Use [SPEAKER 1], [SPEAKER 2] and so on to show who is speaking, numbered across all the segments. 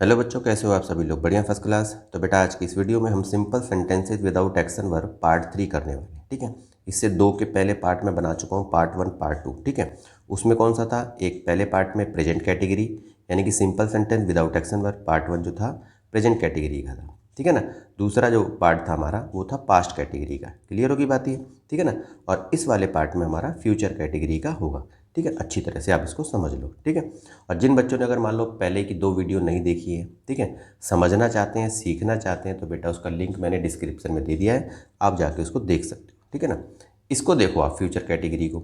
[SPEAKER 1] Hello बच्चों, कैसे हो आप सभी लोग? बढ़िया, फर्स्ट क्लास। तो बेटा आज की इस वीडियो में हम simple sentences without action verb part 3 करने वाले हैं। ठीक है, इससे दो के पहले पार्ट में बना चुका हूँ, पार्ट 1 पार्ट 2। ठीक है, उसमें कौन सा था? एक पहले पार्ट में प्रेजेंट कैटेगरी यानी कि simple sentence without action verb part 1 जो था प्रेजेंट कैटेगरी का था। ठीक है ना। दूसरा जो पार्ट था हमारा वो था पास्ट कैटेगरी का। क्लियर होगी बात ये? ठीक है ना। और इस वाले पार्ट में हमारा फ्यूचर कैटेगरी का होगा। ठीक है, अच्छी तरह से आप इसको समझ लो। ठीक है, और जिन बच्चों ने अगर मान लो पहले की 2 वीडियो नहीं देखी है, ठीक है, समझना चाहते हैं, सीखना चाहते हैं, तो बेटा उसका लिंक मैंने डिस्क्रिप्शन में दे दिया है, आप जाके उसको देख सकते हो। ठीक है ना। इसको देखो आप फ्यूचर कैटेगरी को।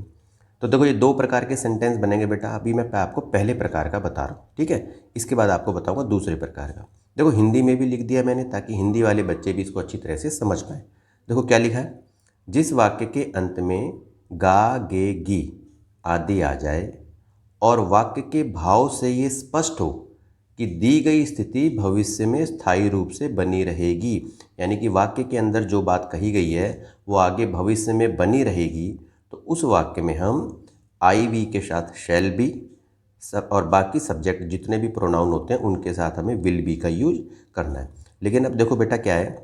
[SPEAKER 1] तो देखो ये 2 प्रकार के सेंटेंस बनेंगे बेटा। अभी मैं आपको पहले प्रकार का बता रहा हूँ। ठीक है, इसके बाद आपको बताऊँगा दूसरे प्रकार का। देखो हिंदी में भी लिख दिया मैंने ताकि हिंदी वाले बच्चे भी इसको अच्छी तरह से समझ पाएँ। देखो क्या लिखा है, जिस वाक्य के अंत में गा गे गी आदि आ जाए और वाक्य के भाव से ये स्पष्ट हो कि दी गई स्थिति भविष्य में स्थायी रूप से बनी रहेगी, यानी कि वाक्य के अंदर जो बात कही गई है वो आगे भविष्य में बनी रहेगी, तो उस वाक्य में हम आई वी के साथ शैल बी सब और बाकी सब्जेक्ट जितने भी प्रोनाउन होते हैं उनके साथ हमें विल बी का यूज करना है। लेकिन अब देखो बेटा क्या है,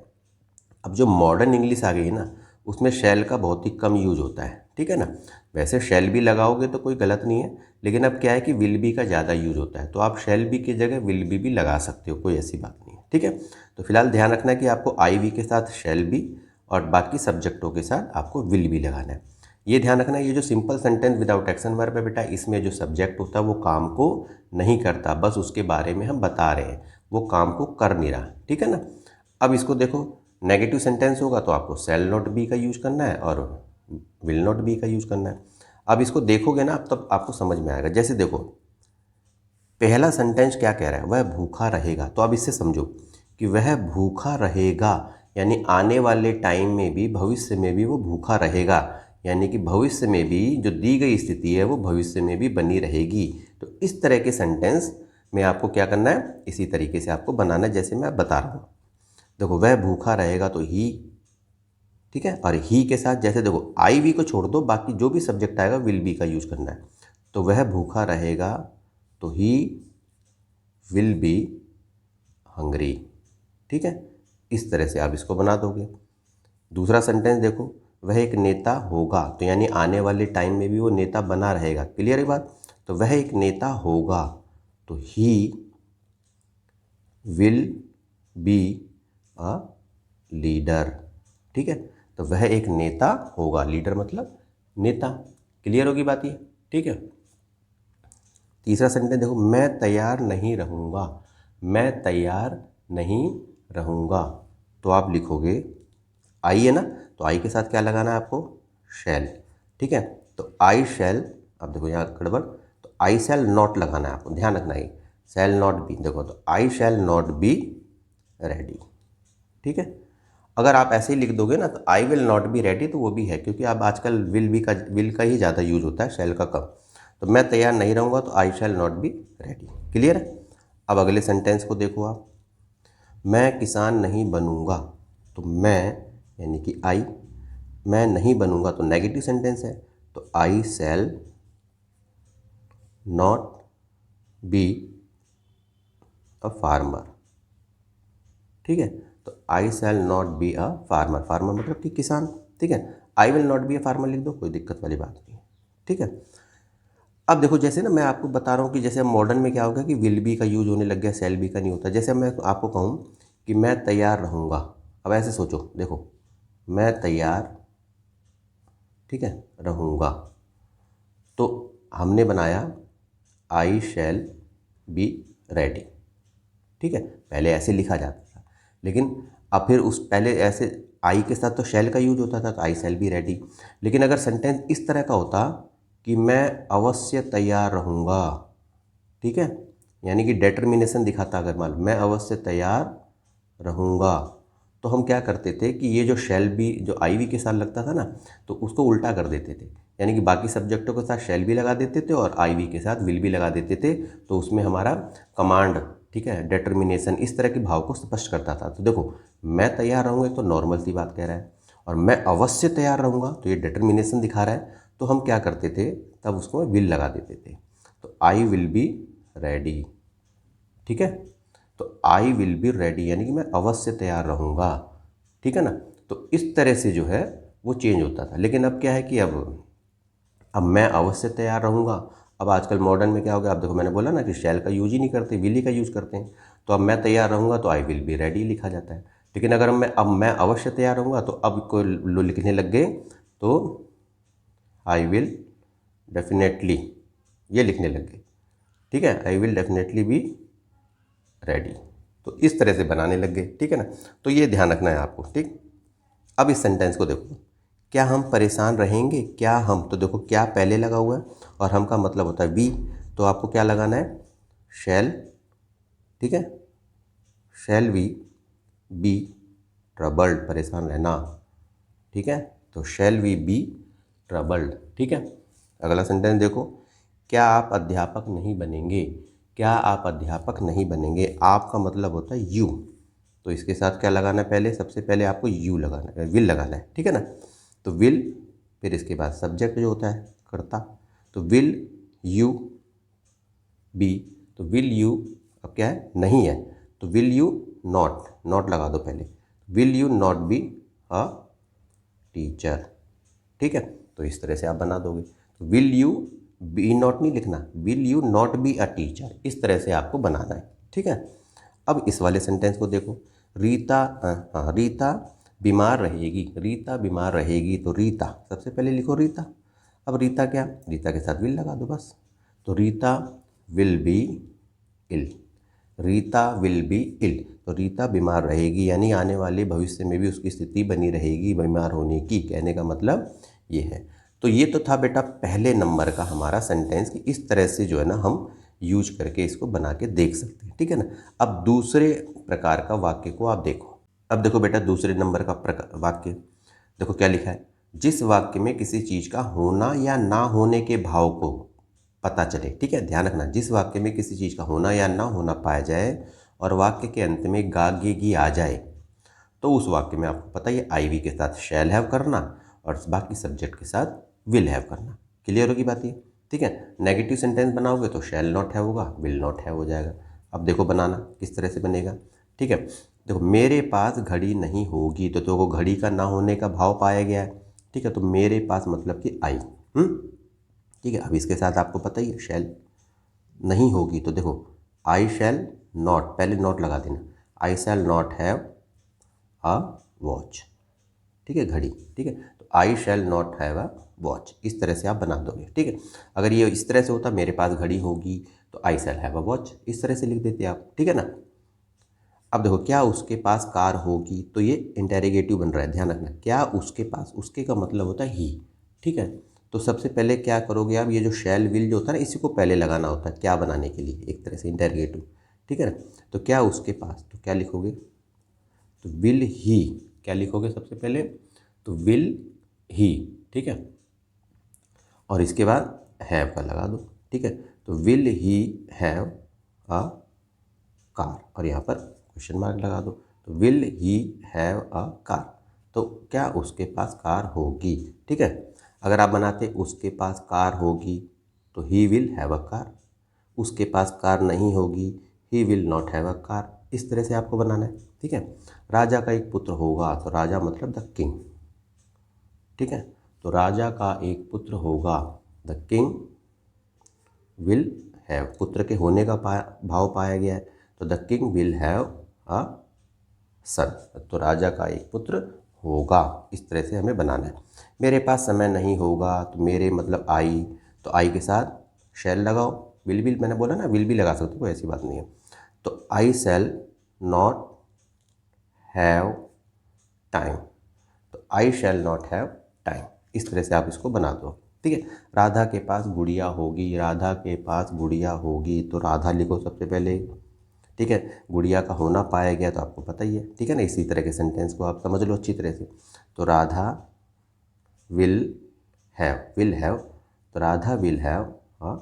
[SPEAKER 1] अब जो मॉडर्न इंग्लिश आ गई है ना, उसमें शैल का बहुत ही कम यूज होता है। ठीक है ना। वैसे शैल भी लगाओगे तो कोई गलत नहीं है, लेकिन अब क्या है कि विल बी का ज़्यादा यूज होता है, तो आप शैल बी की जगह विल बी भी लगा सकते हो, कोई ऐसी बात नहीं है। ठीक है, तो फिलहाल ध्यान रखना है कि आपको आई वी के साथ शैल बी और बाकी सब्जेक्टों के साथ आपको विल बी लगाना है। ये ध्यान रखना है, ये जो simple sentence without action verb है बेटा, इसमें जो सब्जेक्ट होता है वो काम को नहीं करता, बस उसके बारे में हम बता रहे हैं, वो काम को कर नहीं रहा। ठीक है ना। अब इसको देखो, नेगेटिव सेंटेंस होगा तो आपको शैल नॉट बी का यूज करना है और विल नॉट बी का यूज करना है। अब इसको देखोगे ना, अब तब आपको समझ में आएगा। जैसे देखो पहला सेंटेंस क्या कह रहा है, वह भूखा रहेगा, तो अब इससे समझो कि वह भूखा रहेगा यानी आने वाले टाइम में भी, भविष्य में भी वो भूखा रहेगा, यानी कि भविष्य में भी जो दी गई स्थिति है वो भविष्य में भी बनी रहेगी। तो इस तरह के सेंटेंस में आपको क्या करना है, इसी तरीके से आपको बनाना है जैसे मैं बता रहा हूँ। देखो वह भूखा रहेगा तो ही, ठीक है, और ही के साथ जैसे देखो आई वी को छोड़ दो, बाकी जो भी सब्जेक्ट आएगा विल बी का यूज करना है। तो वह भूखा रहेगा तो ही विल बी हंग्री। ठीक है, इस तरह से आप इसको बना दोगे। दूसरा सेंटेंस देखो, वह एक नेता होगा, तो यानी आने वाले टाइम में भी वो नेता बना रहेगा। क्लियर है बात? तो वह एक नेता होगा तो he will be a leader. ठीक है, तो वह एक नेता होगा, लीडर मतलब नेता। क्लियर होगी बात ये? ठीक है। तीसरा सेंटेंस देखो, मैं तैयार नहीं रहूँगा, मैं तैयार नहीं रहूँगा, तो आप लिखोगे आई है ना, तो आई के साथ क्या लगाना है आपको, शैल। ठीक है, तो आई शैल, अब देखो यहाँ गड़बड़, तो आई शैल नॉट लगाना है आपको, ध्यान रखना है, शैल नॉट बी। देखो तो I shall not be ready. ठीक है, अगर आप ऐसे ही लिख दोगे ना, तो आई विल नॉट बी रेडी, तो वो भी है, क्योंकि अब आजकल विल का ही ज़्यादा यूज होता है, शैल का कम। तो मैं तैयार नहीं रहूँगा तो I shall not be ready. Clear है? अब अगले सेंटेंस को देखो आप, मैं किसान नहीं बनूँगा, तो मैं यानी कि आई, मैं नहीं बनूँगा तो नेगेटिव सेंटेंस है, तो I shall not be a farmer. ठीक है, तो I shall not be a farmer, farmer मतलब कि किसान। ठीक है, I will not be a farmer लिख दो, कोई दिक्कत वाली बात नहीं है। ठीक है, अब देखो जैसे ना मैं आपको बता रहा हूँ कि जैसे मॉडर्न में क्या होगा कि विल बी का यूज होने लग गया, शैल बी का नहीं होता। जैसे मैं आपको कहूँ कि मैं तैयार रहूँगा, अब ऐसे सोचो, देखो मैं तैयार, ठीक है, रहूँगा, तो हमने बनाया आई शैल बी रेडी। ठीक है, पहले ऐसे लिखा जाता था, लेकिन अब फिर उस पहले ऐसे आई के साथ तो शैल का यूज होता था, तो आई शैल बी रेडी। लेकिन अगर सेंटेंस इस तरह का होता कि मैं अवश्य तैयार रहूँगा, ठीक है, यानी कि डिटर्मिनेशन दिखाता, अगर मान लो मैं अवश्य तैयार रहूँगा, तो हम क्या करते थे कि ये जो शैल बी जो आई वी के साथ लगता था ना, तो उसको उल्टा कर देते थे, यानी कि बाकी सब्जेक्टों के साथ शैल भी लगा देते थे और आई वी के साथ विल भी लगा देते थे, तो उसमें हमारा कमांड, ठीक है, डिटर्मिनेशन इस तरह के भाव को स्पष्ट करता था। तो देखो मैं तैयार रहूँगा तो नॉर्मल सी बात कह रहा है, और मैं अवश्य तैयार रहूँगा तो ये डिटर्मिनेशन दिखा रहा है, तो हम क्या करते थे तब उसको विल लगा देते थे, तो आई विल बी रेडी। ठीक है, तो आई विल बी रेडी यानी कि मैं अवश्य तैयार रहूँगा, ठीक है ना। तो इस तरह से जो है वो चेंज होता था। लेकिन अब क्या है कि अब मैं अवश्य तैयार रहूँगा। अब आजकल मॉडर्न में क्या हो गया, अब देखो मैंने बोला ना कि शैल का यूज ही नहीं करते, विल ही का यूज़ करते हैं। तो अब मैं तैयार रहूँगा तो आई विल बी रेडी लिखा जाता है। लेकिन अगर अब मैं अवश्य तैयार रहूँगा तो अब कोई लो लिखने लग गए तो आई विल डेफिनेटली ये लिखने लग गए, ठीक है, I will definitely be ready. तो इस तरह से बनाने लग गए, ठीक है ना। तो ये ध्यान रखना है आपको, ठीक। अब इस सेंटेंस को देखो, क्या हम परेशान रहेंगे, क्या हम, तो देखो क्या पहले लगा हुआ है और हम का मतलब होता है वी, तो आपको क्या लगाना है, शैल, ठीक है, शैल वी बी ट्रबल्ड, परेशान रहना, ठीक है, तो शैल वी बी ट्रबल्ड, ठीक है। अगला सेंटेंस देखो, क्या आप अध्यापक नहीं बनेंगे, क्या आप अध्यापक नहीं बनेंगे, आपका मतलब होता है यू, तो इसके साथ क्या लगाना है, पहले सबसे पहले आपको यू लगाना है, विल लगाना है, ठीक है ना। तो विल, फिर इसके बाद सब्जेक्ट जो होता है कर्ता, तो विल यू बी, तो विल यू अब क्या है, नहीं है, तो विल यू नॉट, नॉट लगा दो पहले, will you not be a teacher, ठीक है। तो इस तरह से आप बना दोगे। तो विल यू बी नॉट नहीं लिखना, will you not be a teacher, इस तरह से आपको बनाना है, ठीक है। अब इस वाले सेंटेंस को देखो, रीता, हाँ रीता बीमार रहेगी, रीता बीमार रहेगी, तो रीता सबसे पहले लिखो रीता। अब रीता क्या, रीता के साथ विल लगा दो बस, तो Rita will be ill, Rita will be ill, तो रीता बीमार रहेगी यानी आने वाले भविष्य में भी उसकी स्थिति बनी रहेगी बीमार होने की, कहने का मतलब ये है। तो ये तो था बेटा पहले नंबर का हमारा सेंटेंस कि इस तरह से जो है ना हम यूज करके इसको बना के देख सकते हैं, ठीक है ना। अब दूसरे प्रकार का वाक्य को आप देखो। अब देखो बेटा दूसरे नंबर का वाक्य देखो क्या लिखा है, जिस वाक्य में किसी चीज़ का होना या ना होने के भाव को पता चले, ठीक है, ध्यान रखना, जिस वाक्य में किसी चीज़ का होना या ना होना पाया जाए और वाक्य के अंत में गा गे गी आ जाए, तो उस वाक्य में आपको पता ही है आई वी के साथ शैल हैव करना और बाकी सब्जेक्ट के साथ विल हैव करना। क्लियर होगी बात ये, ठीक है। नेगेटिव सेंटेंस बनाओगे तो शैल नॉट हैव होगा, विल नॉट हैव हो जाएगा। अब देखो बनाना किस तरह से बनेगा, ठीक है। देखो मेरे पास घड़ी नहीं होगी, तो देखो घड़ी का ना होने का भाव पाया गया है, ठीक है, तो मेरे पास मतलब कि आई, ठीक है। अब इसके साथ आपको पता ही है शैल नहीं होगी, तो देखो आई शैल नॉट, पहले नॉट लगा देना, I shall not have a watch, ठीक है, घड़ी, ठीक है, तो I shall not have a watch, इस तरह से आप बना दोगे, ठीक है। अगर ये इस तरह से होता मेरे पास घड़ी होगी तो I shall have a watch, इस तरह से लिख देते आप, ठीक है ना। अब देखो क्या उसके पास कार होगी, तो ये इंटेरोगेटिव बन रहा है, ध्यान रखना, क्या उसके पास, उसके का मतलब होता है ही, ठीक है। तो सबसे पहले क्या करोगे आप, ये जो शैल विल जो होता है ना इसी को पहले लगाना होता है क्या बनाने के लिए, एक तरह से इंटेरोगेटिव, ठीक है ना। तो क्या उसके पास, तो क्या लिखोगे, तो विल ही, क्या लिखोगे सबसे पहले, तो विल ही, ठीक है, और इसके बाद हैव का लगा दो, ठीक है, तो will he have a car, और यहाँ पर क्वेश्चन मार्क लगा दो, तो will he have a car, तो क्या उसके पास कार होगी, ठीक है। अगर आप बनाते उसके पास कार होगी तो he will have a car, उसके पास कार नहीं होगी he will not have a car, इस तरह से आपको बनाना है, ठीक है। राजा का एक पुत्र होगा, तो राजा मतलब द किंग, ठीक है, तो राजा का एक पुत्र होगा, द किंग विल हैव, पुत्र के होने का भाव पाया गया है, तो the king will have a son, तो राजा का एक पुत्र होगा, इस तरह से हमें बनाना है। मेरे पास समय नहीं होगा, तो मेरे मतलब आई, तो आई के साथ शैल लगाओ, विल भी मैंने बोला ना विल भी लगा सकते हो, कोई ऐसी बात नहीं है। तो I shall not have time, तो I shall not have time, इस तरह से आप इसको बना दो, ठीक है। राधा के पास गुड़िया होगी, राधा के पास गुड़िया होगी, तो राधा लिखो सबसे पहले, ठीक है, गुड़िया का होना पाया गया तो आपको पता ही है, ठीक है ना। इसी तरह के सेंटेंस को आप समझ लो अच्छी तरह से, तो राधा विल हैव, तो Radha will have a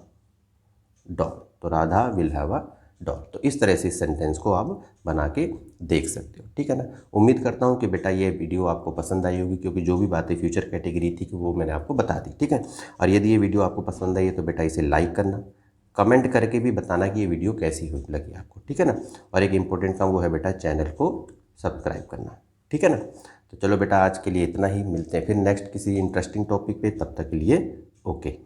[SPEAKER 1] doll, तो Radha will have a doll, तो इस तरह से इस सेंटेंस को आप बना के देख सकते हो, ठीक है ना। उम्मीद करता हूँ कि बेटा ये वीडियो आपको पसंद आई होगी, क्योंकि जो भी बातें फ्यूचर कैटेगरी थी कि वो मैंने आपको बता दी, ठीक है। और यदि ये वीडियो आपको पसंद आई है तो बेटा इसे लाइक करना, कमेंट करके भी बताना कि ये वीडियो कैसी लगी आपको, ठीक है ना। और एक इम्पोर्टेंट काम वो है बेटा चैनल को सब्सक्राइब करना, ठीक है ना। तो चलो बेटा आज के लिए इतना ही, मिलते हैं फिर नेक्स्ट किसी इंटरेस्टिंग टॉपिक पे, तब तक के लिए ओके।